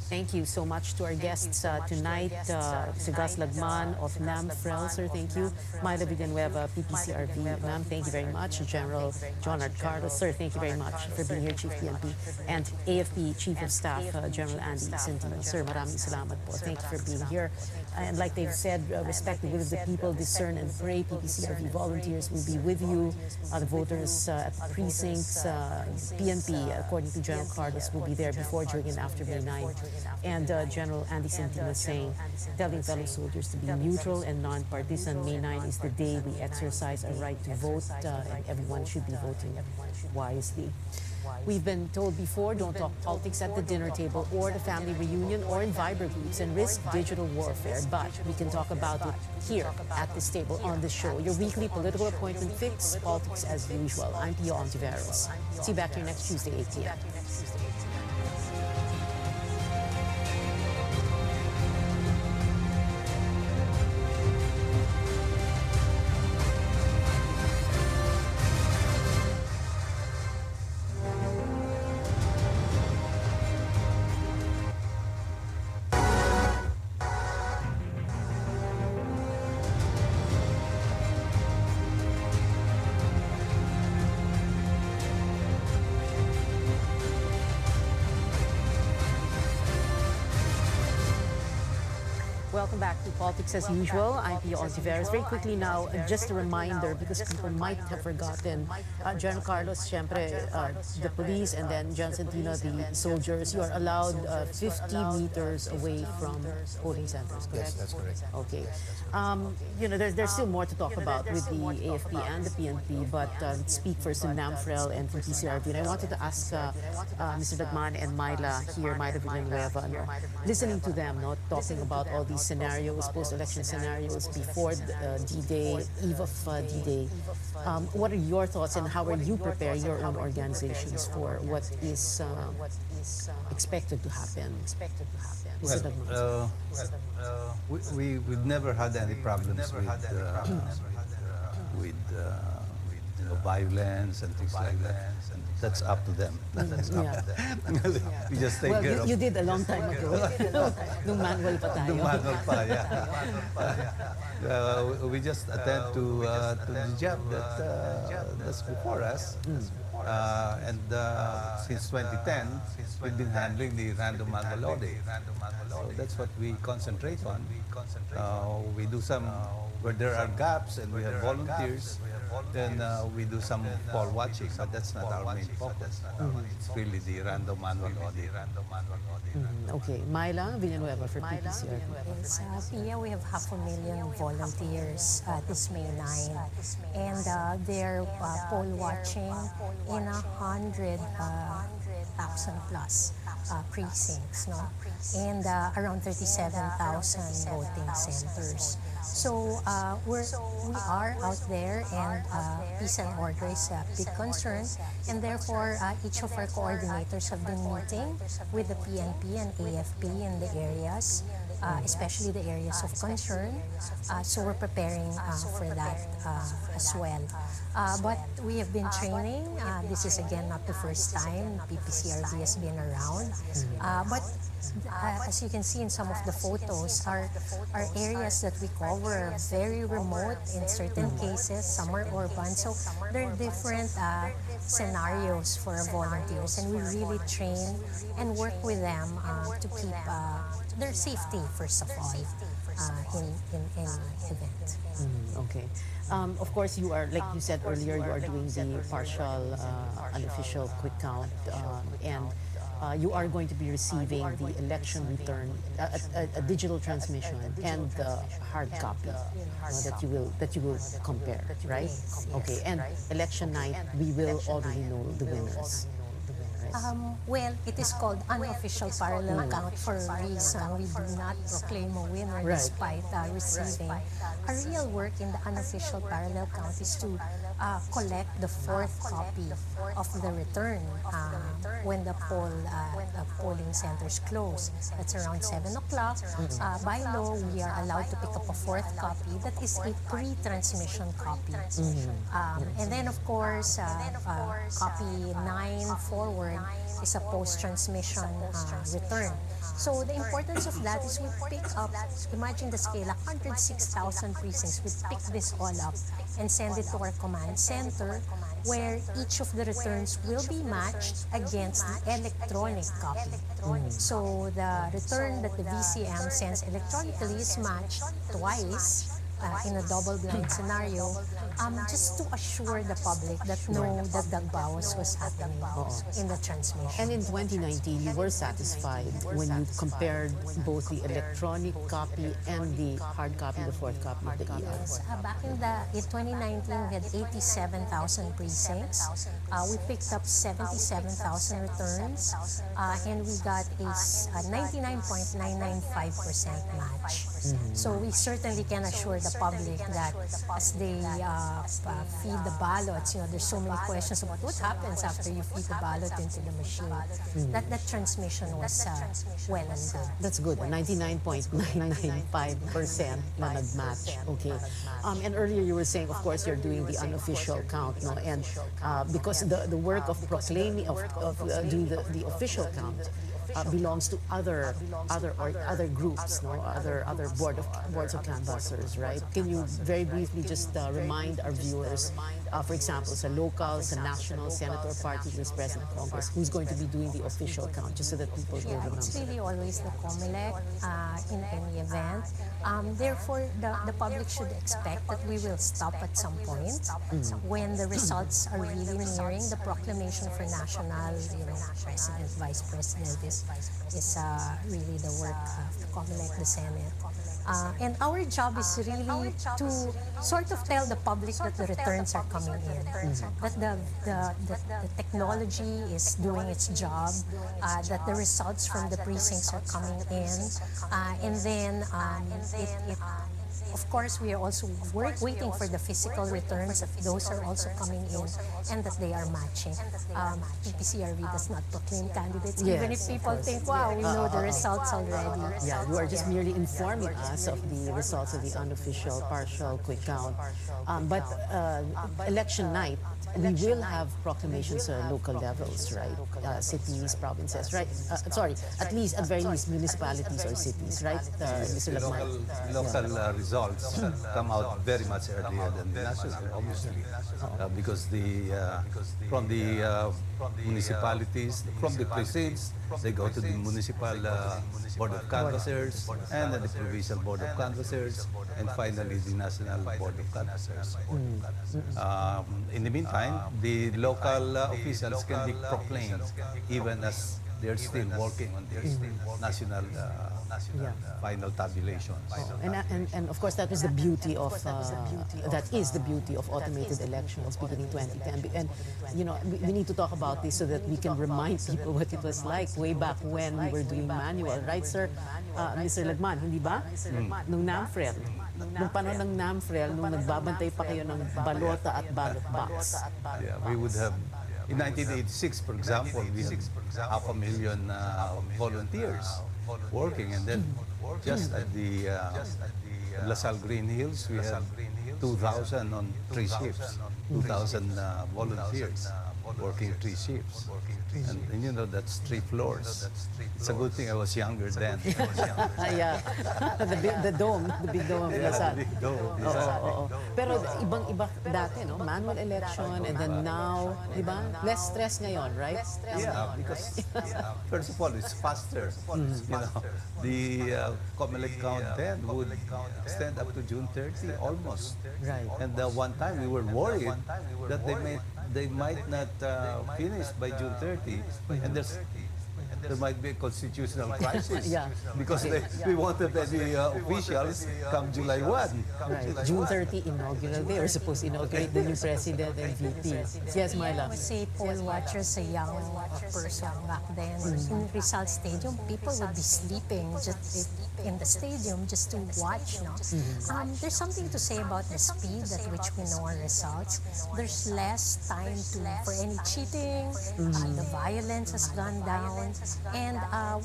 Thank you so much to our guests tonight. Sir Gus Lagman of NAMFREL, sir, thank you. Myla Villanueva, PPCRV, ma'am, thank you very much. General John R. Carlos, sir, thank you very much for being here, Chief PNP. And AFP Chief of Staff, General Andy Centino, sir, maraming salamat po. Thank you for being here. And like they've said, respect the will of the people, discern and pray. PPCRV volunteers will be with you. The voters at the precincts, PNP, according to General Carlos, will be there before, during, and after May 9. And General Andy Centino saying, telling fellow soldiers to be neutral and non-partisan. May 9 is the day we exercise our right to vote, and everyone should be voting wisely. We've been told before, don't talk politics at the dinner table or the family reunion or in Viber groups and risk digital warfare. But we can talk about it here at this table on the show. Your weekly political appointment fix, politics as usual. I'm Pio Ontiveros. See you back here next Tuesday, 8 p.m. Welcome back to Politics as Usual. I'm Pio Ontiveros. Very quickly now, just a reminder, because people might have forgotten, General Carlos, syempre, the police, and then General Centino, the soldiers, you are allowed 50 meters away from polling centers, correct?
Yes, that's correct.
Okay. You know, there's still more to talk about with the AFP and the PNP, but let's speak first to NAMFREL and to PCRV. And I wanted to ask Mr. Lagman and Myla here, Myla Villanueva, listening to them, talking about all these scenarios, post-election scenarios before D-Day, eve of D-Day. What are your thoughts and how are you preparing your own organizations for what is expected to happen?
We've never had any problems with violence and things like that. And that's up to them. That's up to them. We just take care of.
You did a long time ago. Nung manual pa tayo.
Nung manual pa, yeah. We just attend to the job that's before us. And since 2010, we've been handling the random manual audit. So that's what we concentrate on. We do some, where there are gaps and we have volunteers, then we do some poll watching, but that's not our main focus. It's really the random manual audit.
Okay, Myla Villanueva for PPCRV.
Yes, Pia, we have 500,000 volunteers this May 9, and they're poll watching in 100,000 plus precincts, and around 37,000 voting centers. So we are out there, and peace and order is a big concern, and therefore each of our coordinators have been meeting with the PNP and AFP in the areas, especially the areas of concern. So we're preparing for that as well. But we have been training. This is again not the first time PPCRV has been around. But as you can see in some of the photos, our areas that we cover are very remote in certain cases. Some are urban. So there are different scenarios for our volunteers, and we really train and work with them to keep their safety, first of all, in any event.
Okay. Of course, you are, like you said earlier, you are doing the partial unofficial quick count, and you are going to be receiving the election return, a digital transmission, and the hard copy that you will compare, right? Okay, and election night we will already know the winners.
Well, it is called unofficial parallel count for a reason. We do not proclaim a winner despite receiving. Our real work in the unofficial parallel count is to collect the fourth copy of the return when the polling centers close. That's around 7 o'clock. By law, we are allowed to pick up a fourth copy that is a pre-transmission copy. And then, of course, copy 9 forward is a post-transmission return. So the importance of that is we pick up, imagine the scale, 106,000 precincts. We pick this all up and send it to our command center where each of the returns will be matched against the electronic copy. So the return that the VCM sends electronically is matched twice in a double-blind scenario, just to assure the public that no dagbawas was happening in the transmission.
And in 2019, you were satisfied when you compared both the electronic copy and the hard copy, the fourth copy of the ES.
Back in 2019, we had 87,000 precincts. We picked up 77,000 returns, and we got a 99.995% match. So we certainly can assure the public that as they feed the ballots, there's so many questions about what happens after you feed the ballot into the machine. That transmission was well and good.
That's good. 99.995% na nag-match. Okay. And earlier you were saying, of course, you're doing the unofficial count, no? And because the work of proclaiming, of doing the official count belongs to other groups, no? Other boards of canvassers, right? Can you very briefly just remind our viewers, for example, sa local, sa national, senator party, vice president, Congress, who's going to be doing the official count, just so that people will remember?
It's really always the COMELEC in any event. Therefore, the public should expect that we will stop at some point when the results are really nearing. The proclamation for national, president, vice president is really the work of the COMELEC, the Senate. And our job is really to sort of tell the public that the returns are coming in, that the technology is doing its job, that the results from the precincts are coming in, and then of course, we are also waiting for the physical returns, that those are also coming in and that they are matching. PPCRV does not proclaim candidates, even if people think, wow, we know the results already.
Yeah, you are just merely informing us of the results of the unofficial partial quick count. But election night, we will have proclamations at local levels, right? Cities, provinces, right? Sorry, at very least municipalities or cities, right? Mr. Lagman.
Local results come out very much earlier than the national, obviously, because from the municipalities, from the precincts, they go to the municipal board of canvassers, and then the provincial board of canvassers, and finally the national board of canvassers. In the meantime, the local officials can be proclaimed even as they're still working on their national final tabulation.
And of course, that is the beauty of automated elections beginning 2010. And we need to talk about this so that we can remind people what it was like way back when we were doing manual, right, sir? Mr. Lagman, hindi ba? Nung NAMFREL. Nung panahon ng NAMFREL, nung nagbabantay pa kayo ng balota at ballot box.
Yeah, we would have. In 1986, for example, we had 500,000 volunteers working, and then just at the LaSalle Green Hills, we had 2,000 on 3 shifts, 2,000 volunteers working 3 shifts. And that's 3 floors. It's a good thing I was younger then.
Yeah, the big dome of LaSalle.
The big dome.
Pero ibang-iba dati, no? Manual election, and then now, di ba? Less stress ngayon, right?
Yeah, because first of all, it's faster. The COMELEC count then would extend up to June 30, almost.
Right.
And one time we were worried that they might not finish by June 30, and there might be a constitutional crisis.
Yeah.
Because we wanted any officials come July 1.
Right. June 30, inaugural day. We're supposed to inaugurate the new president and VP. Yes,
I
Myla.
would say poll watchers, a young person back then. In Rizal Stadium, people would be sleeping just in the stadium just to watch. No? There's something to say about the speed at which we know our results. There's less time for any cheating. The violence has gone down. And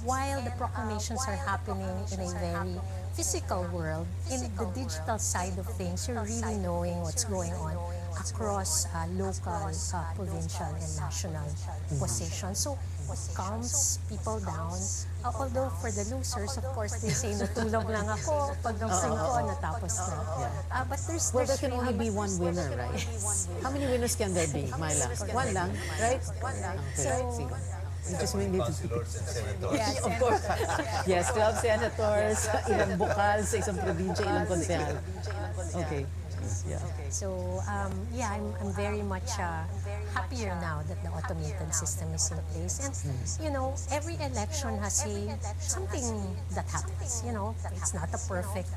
while the proclamations are happening in a very physical world, in the digital side of things, you're really knowing what's going on across local, provincial, and national positions. So it calms people down. Although for the losers, of course, they say natulog lang ako, pag gising ko, natapos na. But there's
There can
really
only be one winner, right? How many winners can there be, Myla? One lang, right? One lang.
So,
you just need to...
Councilors and senators.
Yes, of course. Yes, 12 senators, ilang bukal sa isang probinsya, ilang konsehal. Okay. Yeah.
So, I'm very much happier now that the automated system is in place. And, you know, every election has something that happens. You know, it's not a perfect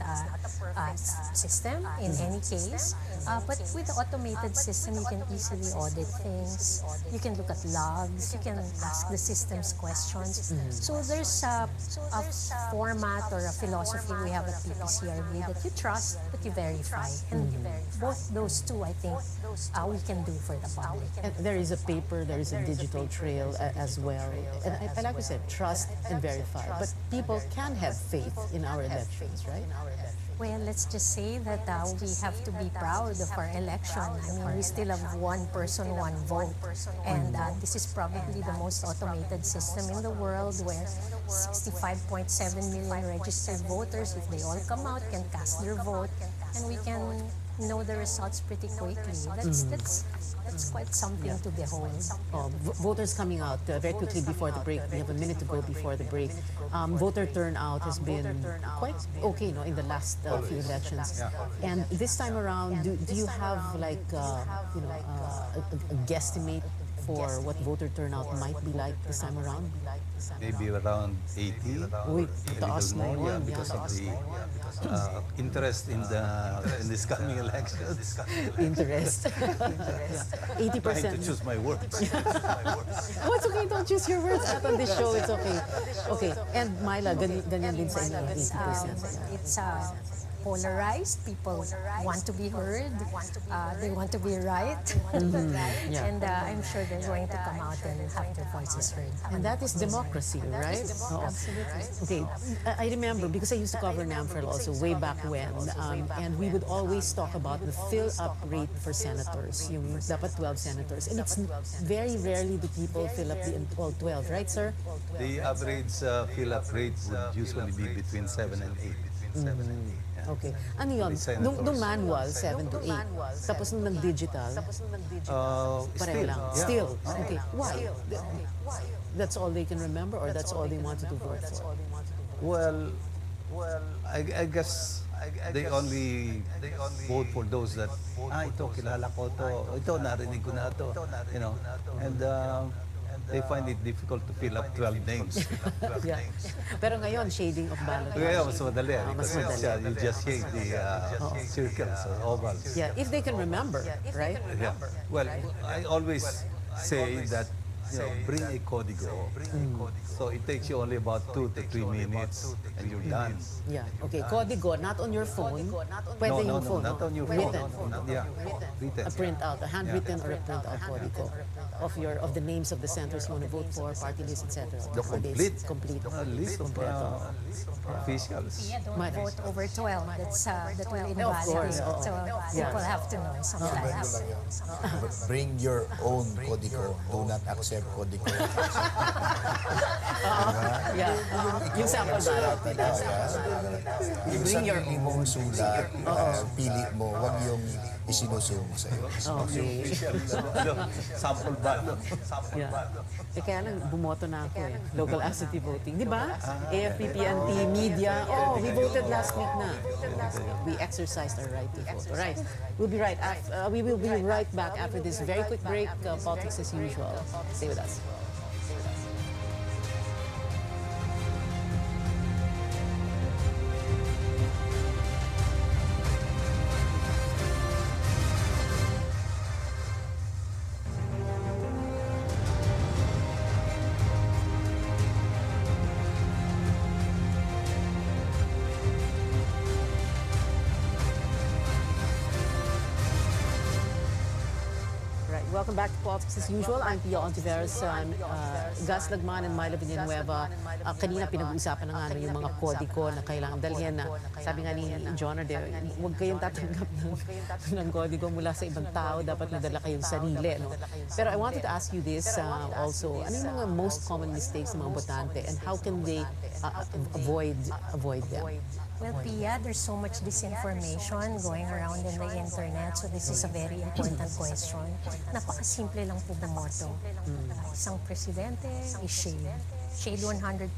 system in any case. But with the automated system, you can easily audit things. You can look at logs. You can ask the systems questions. So there's a format or a philosophy we have at PPCRB that you trust, that you verify. And both those two, I think, we can do for the public.
And there is a paper, there is a digital trail as well. And I like to say, trust and verify. But people can have faith in our elections, right?
Well, let's just say that we have to be proud of our election. I mean, we still have one person, one vote. And this is probably the most automated system in the world where 65.7 million registered voters, if they all come out, can cast their vote. And we can know the results pretty quickly. That's quite something to behold.
Voters coming out very quickly before the break. We have a minute to go before the break. Voter turnout has been quite okay, in the last few elections. And this time around, do you have like a guesstimate for what voter turnout might be like this time around?
Maybe around 80,
Uy,
a little more, because of the interest in this coming elections.
Interest. 80%.
Trying to choose my words.
Oh, it's okay. Don't choose your words out on this show. It's okay. Okay. And Myla, ganyan din sa inyo, 80%.
It's polarized. People want to be heard. They want to be right.
Yeah.
And I'm sure they're going to come out and have their voices heard.
And that is democracy, right?
Absolutely.
Okay, I remember because I used to cover NAMFREL also way back when, and we would always talk about the fill-up rate for senators, yung dapat 12 senators. And it's very rarely do people fill up all 12, right, sir?
The average fill-up rate would usually be between 7 and 8.
Okay. Ano yun? Nung manual, 7 to 8. Tapos nung nag-digital, pareho lang.
Yeah.
Still. Okay. Why? That's all they can remember or that's all they wanted to vote for?
Well, I guess they only vote for those that, ito, kilala ko to, ito, narinig ko na to, and they find it difficult to fill up 12 names.
Yeah. Pero ngayon, shading of ballot.
Ngayon, mas madali.
Mas
Because
madali.
you just shade the circles or ovals.
Yeah, if they can remember, right?
Yeah. Well, I always say that, bring a código. So it takes you only about 2 to 3 minutes and you're done.
Yeah. Okay, código, not on your phone. Pwede
No,
yung phone.
not on your phone.
Written.
Yeah, written.
A printout, a handwritten or a printout código of the names of the senators you want to vote for, party list, etc.
The complete list of
Kompleto.
officials.
Don't vote over 12. That will
Of course,
invalidate.
oo.
So
Yeah.
people have to know sometimes.
Bring your own código. Do not accept código.
Yeah. Yung sample ballot.
Yung
Bring your
sarili mong sulat, pili mo, wag yung isinusumo sa'yo.
Okay.
Sample ballot.
Yeah. Kaya lang, bumoto na ako eh. Local absentee voting. Di ba? AFP-PNP, media. Oh, we voted last week na. We exercised our right to vote. All right. We'll be right we will be right back after this very quick break. Politics as usual. Stay with us. welcome back to Politics as usual. I'm Pia Ontiveros, Gus Lagman and Myla Villanueva. Kanina pinag-uusapan na nga yung mga kodiko na kailangan dalhin na sabi nga ni John Orde, huwag kayong tatanggap ng kodiko mula sa ibang tao, dapat nadala kayong sarili. No? Pero I wanted to ask you this also, ano yung mga most common mistakes ng mga botante and how can they avoid them?
Well, Pia, there's so much disinformation going around in the internet, so this is a very important question. Napakasimple lang po bumoto. Isang presidente is shade. Shade 100%.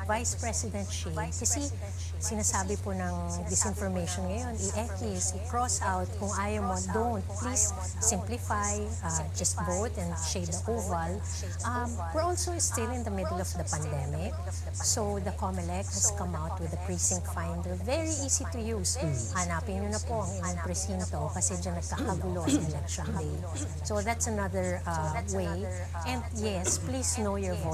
Vice President shade. Kasi sinasabi po ng disinformation ngayon, i-X, i-cross out. Kung ayaw mo, don't. Please simplify, just vote and shade the oval. We're also still in the middle of the pandemic. So the COMELEC has come out with a precinct finder. Very easy to use. Hanapin nyo na po ang inyong presinto kasi dyan nagkakagulo sa election day. So that's another way. And yes, please know your vote